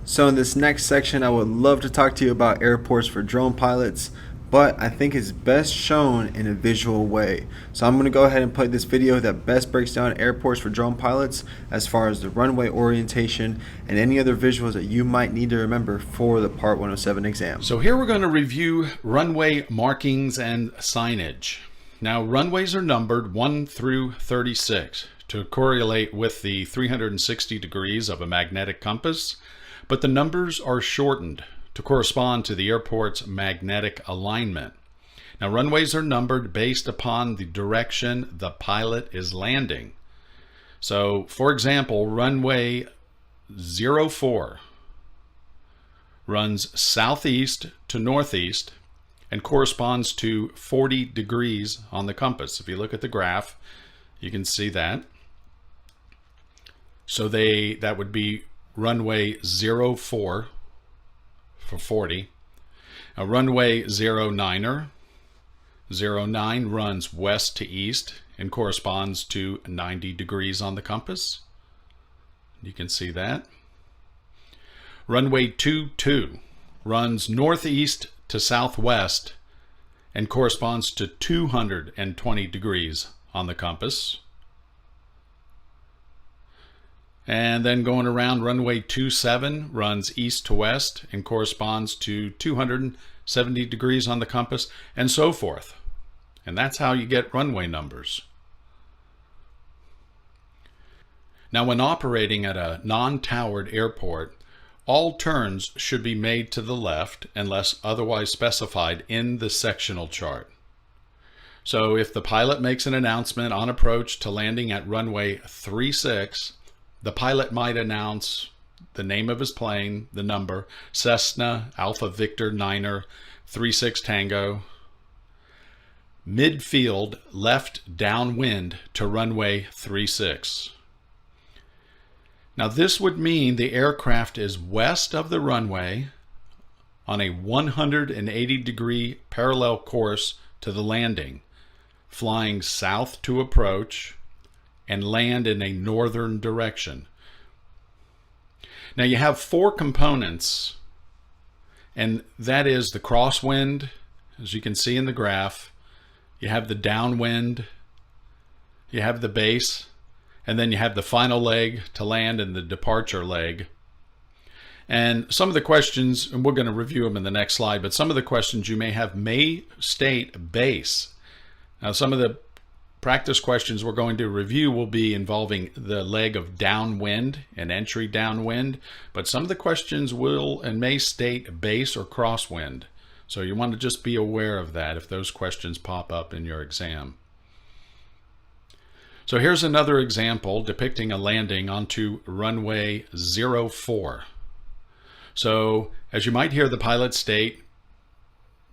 So in this next section, I would love to talk to you about airports for drone pilots, but I think it's best shown in a visual way. So I'm going to go ahead and play this video that best breaks down airports for drone pilots as far as the runway orientation and any other visuals that you might need to remember for the Part 107 exam. So here we're going to review runway markings and signage. Now runways are numbered 1 through 36 to correlate with the 360 degrees of a magnetic compass, but the numbers are shortened to correspond to the airport's magnetic alignment. Now runways are numbered based upon the direction the pilot is landing. So for example, runway 04 runs southeast to northeast and corresponds to 40 degrees on the compass. If you look at the graph, you can see that. So that would be runway 04 for 40. A runway 09 runs west to east and corresponds to 90 degrees on the compass. You can see that. Runway 22 runs northeast to southwest and corresponds to 220 degrees on the compass. And then going around, runway 27 runs east to west and corresponds to 270 degrees on the compass, and so forth. And that's how you get runway numbers. Now when operating at a non-towered airport, all turns should be made to the left unless otherwise specified in the sectional chart. So if the pilot makes an announcement on approach to landing at runway 36, the pilot might announce the name of his plane, the number, Cessna Alpha Victor Niner 36 Tango, midfield left downwind to runway 36. Now this would mean the aircraft is west of the runway on a 180 degree parallel course to the landing, flying south to approach and land in a northern direction. Now you have four components, and that is the crosswind, as you can see in the graph. You have the downwind, you have the base, and then you have the final leg to land and the departure leg. And some of the questions, and we're going to review them in the next slide, but some of the questions you may have may state base. Now some of the practice questions we're going to review will be involving the leg of downwind and entry downwind, but some of the questions will and may state base or crosswind. So you want to just be aware of that if those questions pop up in your exam. So here's another example depicting a landing onto runway 04. So as you might hear the pilot state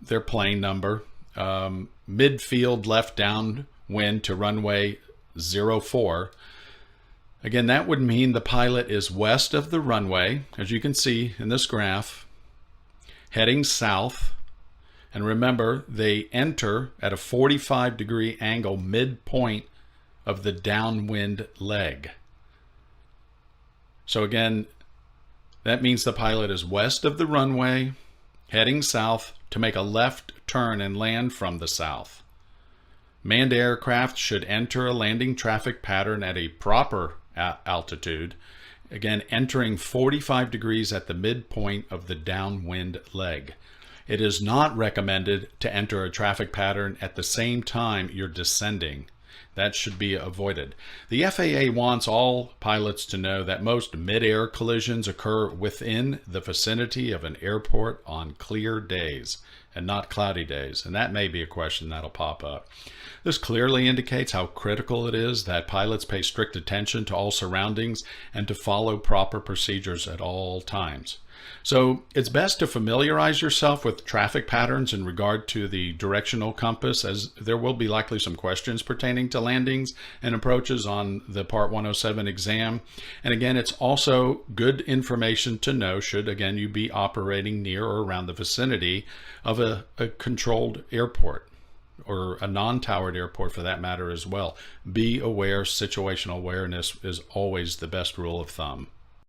their plane number, midfield left downwind to runway 04. Again, that would mean the pilot is west of the runway, as you can see in this graph, heading south. And remember, they enter at a 45 degree angle midpoint of the downwind leg. So again, that means the pilot is west of the runway, heading south to make a left turn and land from the south. Manned aircraft should enter a landing traffic pattern at a proper altitude, again entering 45 degrees at the midpoint of the downwind leg. It is not recommended to enter a traffic pattern at the same time you're descending. That should be avoided. The FAA wants all pilots to know that most mid-air collisions occur within the vicinity of an airport on clear days and not cloudy days, and that may be a question that'll pop up. This clearly indicates how critical it is that pilots pay strict attention to all surroundings and to follow proper procedures at all times. So it's best to familiarize yourself with traffic patterns in regard to the directional compass, as there will be likely some questions pertaining to landings and approaches on the Part 107 exam. And again, it's also good information to know should, again, you be operating near or around the vicinity of a controlled airport, or a non-towered airport for that matter as well. Be aware. Situational awareness is always the best rule of thumb.